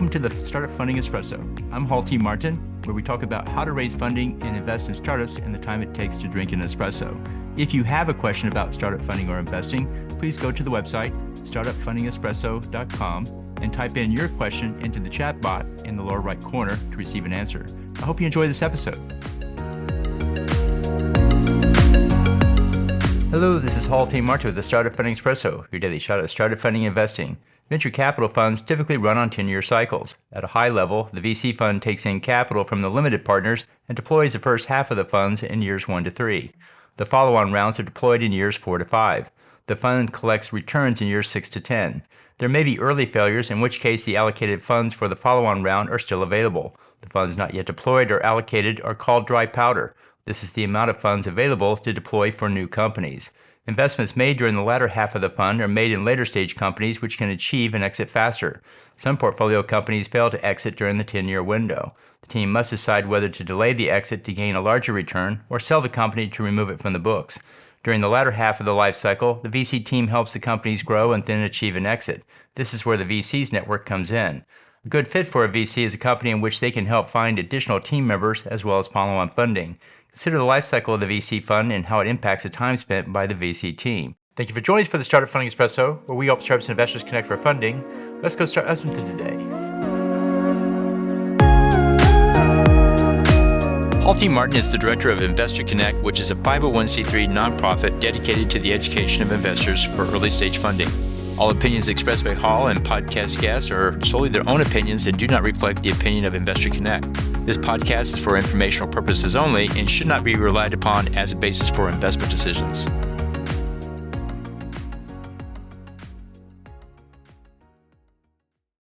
Welcome to the Startup Funding Espresso. I'm Hall T. Martin, where we talk about how to raise funding and invest in startups and the time it takes to drink an espresso. If you have a question about startup funding or investing, please go to the website, startupfundingespresso.com, and type in your question into the chat bot in the lower right corner to receive an answer. I hope you enjoy this episode. Hello, this is Hall T. Martin with the Startup Funding Espresso, your daily shot at startup funding and investing. Venture capital funds typically run on 10-year cycles. At a high level, the VC fund takes in capital from the limited partners and deploys the first half of the funds in years 1 to 3. The follow-on rounds are deployed in years 4 to 5. The fund collects returns in years 6 to 10. There may be early failures, in which case the allocated funds for the follow-on round are still available. The funds not yet deployed or allocated are called dry powder. This is the amount of funds available to deploy for new companies. Investments made during the latter half of the fund are made in later stage companies which can achieve an exit faster. Some portfolio companies fail to exit during the 10-year window. The team must decide whether to delay the exit to gain a larger return or sell the company to remove it from the books. During the latter half of the life cycle, the VC team helps the companies grow and then achieve an exit. This is where the VC's network comes in. A good fit for a VC is a company in which they can help find additional team members as well as follow-on funding. Consider the life cycle of the VC fund and how it impacts the time spent by the VC team. Thank you for joining us for the Startup Funding Espresso, where we help startups and investors connect for funding. Let's go start Espresso today. Hall T. Martin is the director of Investor Connect, which is a 501c3 nonprofit dedicated to the education of investors for early stage funding. All opinions expressed by Hall and podcast guests are solely their own opinions and do not reflect the opinion of Investor Connect. This podcast is for informational purposes only and should not be relied upon as a basis for investment decisions.